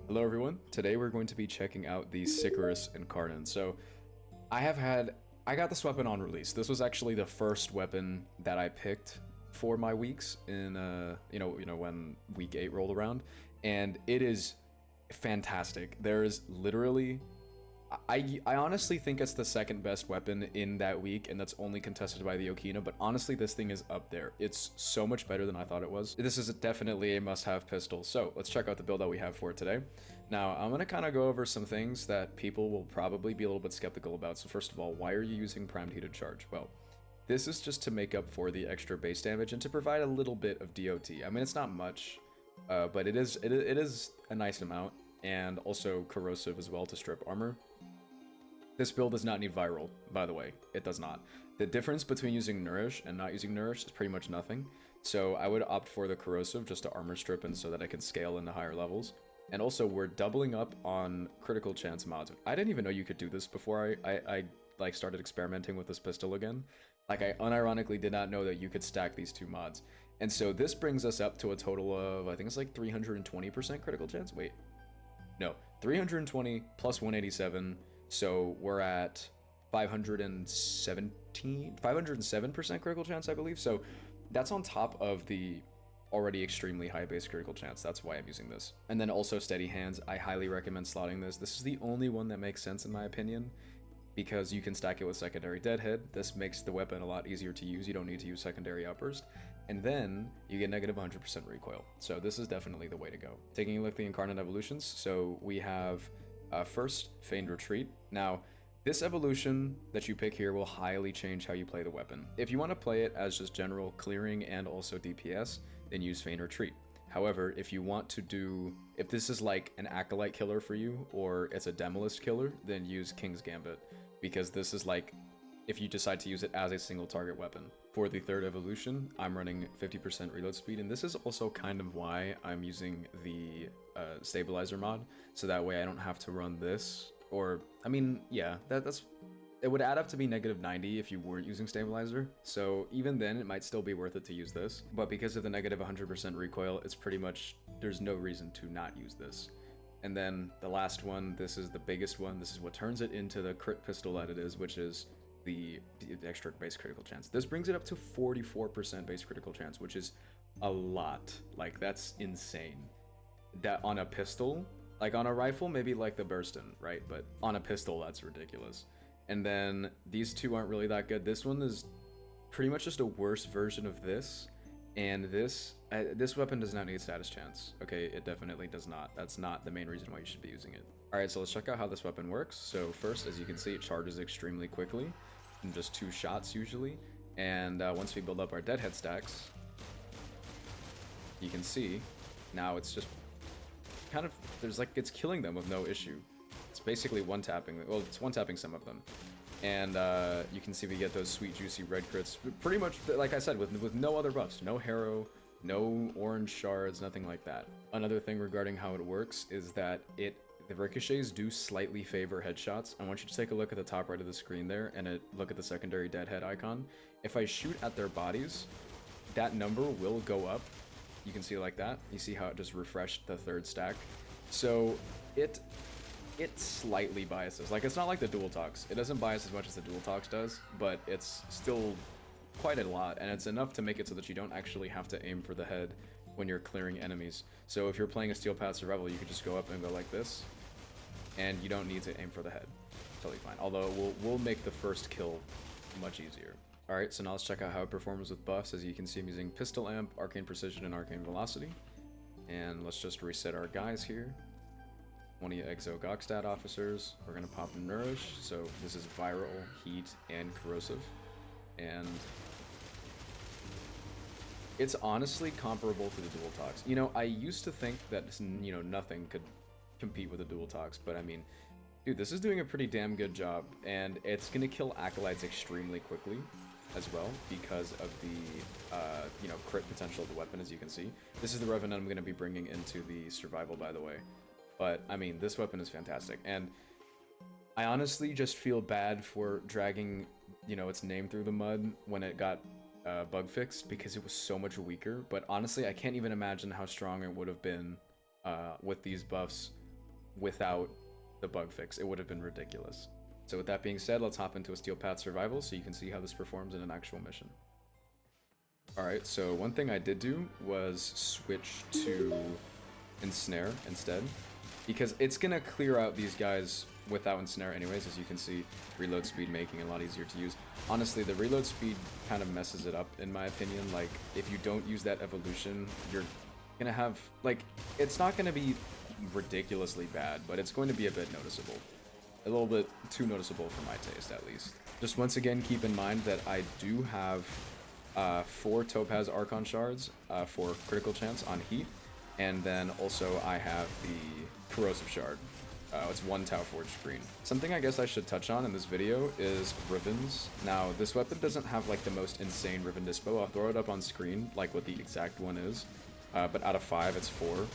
Hello everyone, today we're going to be checking out the Sicarus INCARNON. So, I got this weapon on release. This was actually the first weapon that I picked for my weeks in, when week 8 rolled around. And it is fantastic. There is literally I honestly think it's the second best weapon in that week, and that's only contested by the Okina, but honestly, this thing is up there. It's so much better than I thought it was. This is definitely a must-have pistol, so let's check out the build that we have for it today. Now, I'm going to kind of go over some things that people will probably be a little bit skeptical about. So first of all, why are you using primed heated charge? Well, this is just to make up for the extra base damage and to provide a little bit of DOT. I mean, it's not much, but it is a nice amount, and also corrosive as well to strip armor. This build does not need viral, by the way. It does not. The difference between using Nourish and not using Nourish is pretty much nothing. So I would opt for the corrosive just to armor strip and so that I can scale into higher levels. And also, we're doubling up on critical chance mods. I didn't even know you could do this before I like started experimenting with this pistol again. Like, I unironically did not know that you could stack these two mods. And so this brings us up to a total of, I think it's like 320% critical chance? Wait. No, 320 plus 187. So we're at 507% critical chance, I believe. So that's on top of the already extremely high base critical chance. That's why I'm using this. And then also steady hands. I highly recommend slotting this. This is the only one that makes sense in my opinion, because you can stack it with secondary deadhead. This makes the weapon a lot easier to use. You don't need to use secondary outburst. And then you get negative 100% recoil. So this is definitely the way to go. Taking a look at the Incarnon Evolutions. So we have first, Feigned Retreat. Now, this evolution that you pick here will highly change how you play the weapon. If you want to play it as just general clearing and also DPS, then use Feigned Retreat. However, if you want to do, if this is like an Acolyte killer for you, or it's a Demolist killer, then use King's Gambit, because this is like, if you decide to use it as a single target weapon. For the third evolution, I'm running 50% reload speed, and this is also kind of why I'm using the stabilizer mod, so that way I don't have to run this, or, I mean, yeah, it would add up to be negative 90 if you weren't using stabilizer, so even then it might still be worth it to use this, but because of the negative 100% recoil, it's pretty much, there's no reason to not use this. And then the last one, this is the biggest one, this is what turns it into the crit pistol that it is, which is the extra base critical chance. This brings it up to 44% base critical chance, which is a lot. Like, that's insane. That on a pistol, like on a rifle, maybe like the Burston, right? But on a pistol, that's ridiculous. And then these two aren't really that good. This one is pretty much just a worse version of this. And this weapon does not need status chance. Okay, it definitely does not. That's not the main reason why you should be using it. Alright, so let's check out how this weapon works. So first, as you can see, it charges extremely quickly, in just 2 shots usually. And once we build up our deadhead stacks, you can see, now it's just kind of, it's killing them with no issue. It's basically one-tapping, well, it's one-tapping some of them. And you can see we get those sweet, juicy red crits. Pretty much, like I said, with no other buffs. No Harrow, no orange shards, nothing like that. Another thing regarding how it works is that the ricochets do slightly favor headshots. I want you to take a look at the top right of the screen there, and look at the secondary deadhead icon. If I shoot at their bodies, that number will go up. You can see it like that. You see how it just refreshed the third stack. So it slightly biases. Like, it's not like the dual talks. It doesn't bias as much as the dual talks does, but it's still quite a lot, and it's enough to make it so that you don't actually have to aim for the head when you're clearing enemies. So if you're playing a Steel Path Survival, you could just go up and go like this, and you don't need to aim for the head. Totally fine. Although we'll make the first kill much easier. Alright, so now let's check out how it performs with buffs. As you can see, I'm using Pistol Amp, Arcane Precision, and Arcane Velocity. And let's just reset our guys here. One of your Exo Gokstat officers. We're gonna pop Nourish, so this is Viral, Heat, and Corrosive. And it's honestly comparable to the Dual Talks. You know, I used to think that, you know, nothing could compete with the Dual Talks, but I mean, dude, this is doing a pretty damn good job, and it's gonna kill Acolytes extremely quickly as well, because of the, you know, crit potential of the weapon, as you can see. This is the Revenant I'm gonna be bringing into the Survival, by the way. But, I mean, this weapon is fantastic, and I honestly just feel bad for dragging, you know, its name through the mud when it got bug fixed, because it was so much weaker. But honestly, I can't even imagine how strong it would have been with these buffs without the bug fix. It would have been ridiculous. So with that being said, let's hop into a Steel Path Survival so you can see how this performs in an actual mission. Alright, so one thing I did do was switch to Ensnare instead, because it's going to clear out these guys without Ensnare anyways. As you can see, reload speed making it a lot easier to use. Honestly, the reload speed kind of messes it up in my opinion. Like, if you don't use that evolution, you're going to have, like, it's not going to be ridiculously bad, but it's going to be a bit noticeable. A little bit too noticeable for my taste, at least. Just once again, keep in mind that I do have 4 Topaz Archon Shards for critical chance on heat, and then also I have the Corrosive Shard. It's 1 Tau Forge screen. Something I guess I should touch on in this video is Rivens. Now, this weapon doesn't have like the most insane Riven dispo. I'll throw it up on screen, like what the exact one is, but out of 5, it's 4,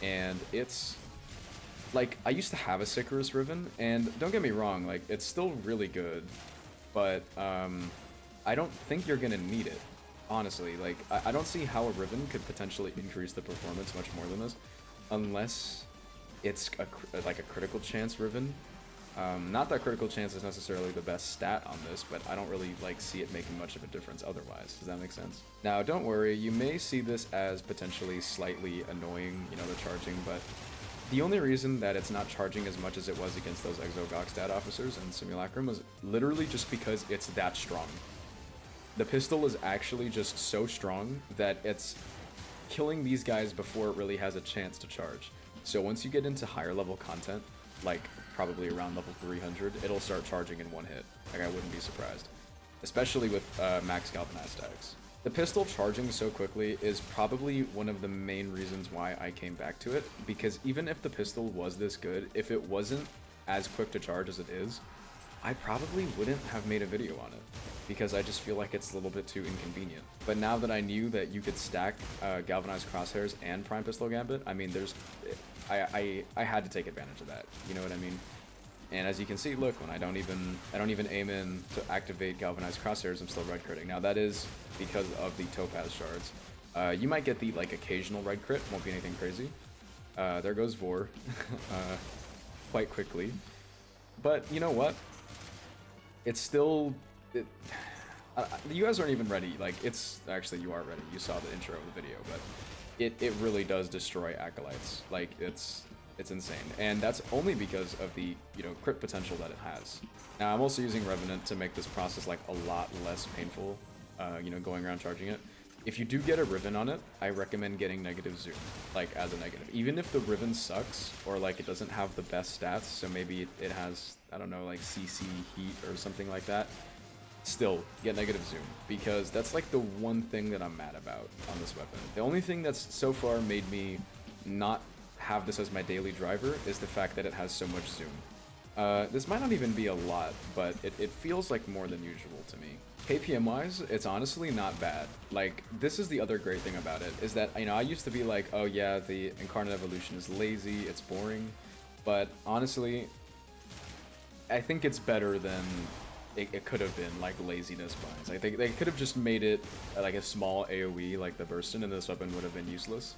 and it's like, I used to have a Sicarus Riven, and don't get me wrong, like, it's still really good, but I don't think you're gonna need it, honestly. Like, I don't see how a Riven could potentially increase the performance much more than this, unless it's like a critical chance Riven. Not that critical chance is necessarily the best stat on this, but I don't really like see it making much of a difference otherwise. Does that make sense? Now, don't worry, you may see this as potentially slightly annoying, you know, the charging, but the only reason that it's not charging as much as it was against those Exogok stat officers in Simulacrum was literally just because it's that strong. The pistol is actually just so strong that it's killing these guys before it really has a chance to charge. So once you get into higher level content, like probably around level 300, it'll start charging in one hit. Like, I wouldn't be surprised. Especially with max galvanized stacks. The pistol charging so quickly is probably one of the main reasons why I came back to it, because even if the pistol was this good, if it wasn't as quick to charge as it is, I probably wouldn't have made a video on it, because I just feel like it's a little bit too inconvenient. But now that I knew that you could stack galvanized crosshairs and prime pistol gambit, I mean, I had to take advantage of that, you know what I mean? And as you can see, look, when I don't even aim in to activate galvanized crosshairs, I'm still red critting. Now that is because of the Topaz shards. You might get the like occasional red crit, won't be anything crazy. There goes Vor, quite quickly. But you know what? It's still, you guys aren't even ready. Like, it's actually, you are ready. You saw the intro of the video, but it really does destroy acolytes. Like, it's insane, and that's only because of the, you know, crit potential that it has. Now, I'm also using Revenant to make this process like a lot less painful, you know, going around charging it. If you do get a Riven on it, I recommend getting negative zoom, like as a negative. Even if the Riven sucks, or like it doesn't have the best stats, so maybe it has, I don't know, like CC heat or something like that, still get negative zoom, because that's like the one thing that I'm mad about on this weapon. The only thing that's so far made me not have this as my daily driver is the fact that it has so much zoom. This might not even be a lot, but it feels like more than usual to me. KPM wise, it's honestly not bad. Like, this is the other great thing about it, is that, you know, I used to be like, oh yeah, the Incarnon Evolution is lazy, it's boring, but honestly, I think it's better than it could have been, like, laziness wise. I think they could have just made it like a small AoE like the Burstin, and this weapon would have been useless.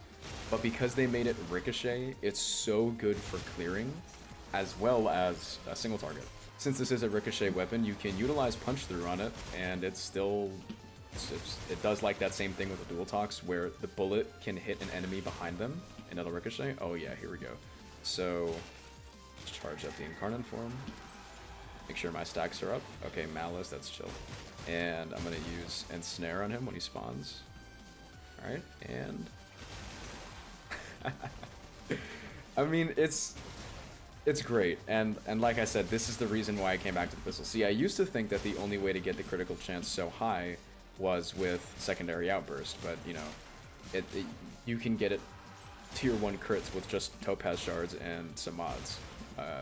But because they made it ricochet, it's so good for clearing as well as a single target. Since this is a ricochet weapon, you can utilize punch through on it, and it does like that same thing with the dual talks, where the bullet can hit an enemy behind them and it'll ricochet. Oh yeah, here we go. So let's charge up the Incarnon form. Make sure my stacks are up. Okay, Malice, that's chill. And I'm gonna use Ensnare on him when he spawns. Alright, and I mean, it's great, and like I said, this is the reason why I came back to the pistol. See, I used to think that the only way to get the critical chance so high was with secondary outburst, but you know, you can get it tier 1 crits with just Topaz shards and some mods.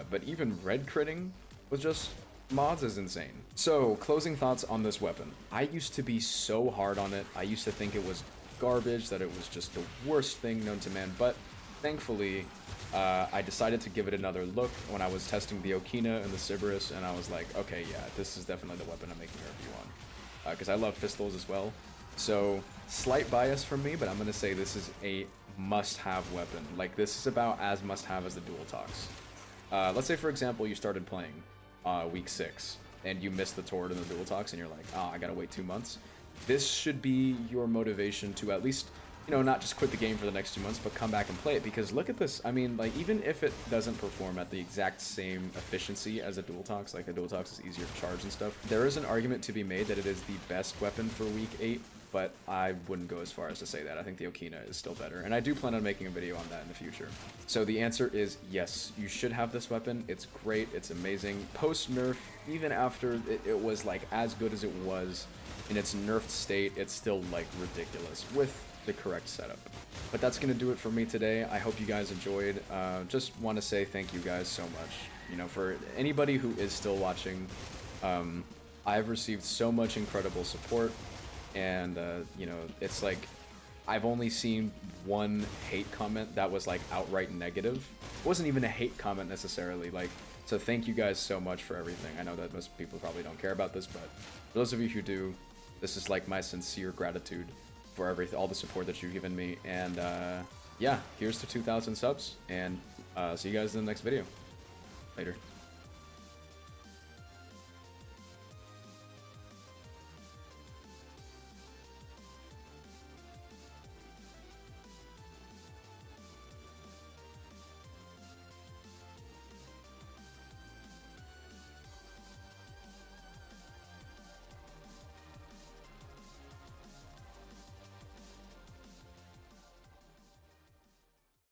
But even red critting with just mods is insane. So, closing thoughts on this weapon. I used to be so hard on it. I used to think it was garbage, that it was just the worst thing known to man, but thankfully, I decided to give it another look when I was testing the Okina and the Sybaris, and I was like, okay, yeah, this is definitely the weapon I'm making a review on. Because I love pistols as well. So, slight bias from me, but I'm going to say this is a must-have weapon. Like, this is about as must-have as the dual talks. let's say for example you started playing week 6 and you missed the Tord and the Dual Talks and you're like, oh, I gotta wait 2 months. This should be your motivation to at least, you know, not just quit the game for the next 2 months, but come back and play it. Because look at this. I mean, like, even if it doesn't perform at the exact same efficiency as a Dual Talks, like the Dual Talks is easier to charge and stuff, there is an argument to be made that it is the best weapon for week 8, but I wouldn't go as far as to say that. I think the Okina is still better, and I do plan on making a video on that in the future. So the answer is yes, you should have this weapon. It's great, it's amazing. Post-nerf, even after it was like as good as it was in its nerfed state, it's still like ridiculous with the correct setup. But that's gonna do it for me today. I hope you guys enjoyed. Just want to say thank you guys so much. You know, for anybody who is still watching, I've received so much incredible support, and you know, it's like I've only seen one hate comment that was like outright negative. It wasn't even a hate comment necessarily. Like, so thank you guys so much for everything. I know that most people probably don't care about this, but for those of you who do, this is like my sincere gratitude for everything, all the support that you've given me. And yeah, here's to 2,000 subs, and see you guys in the next video. Later.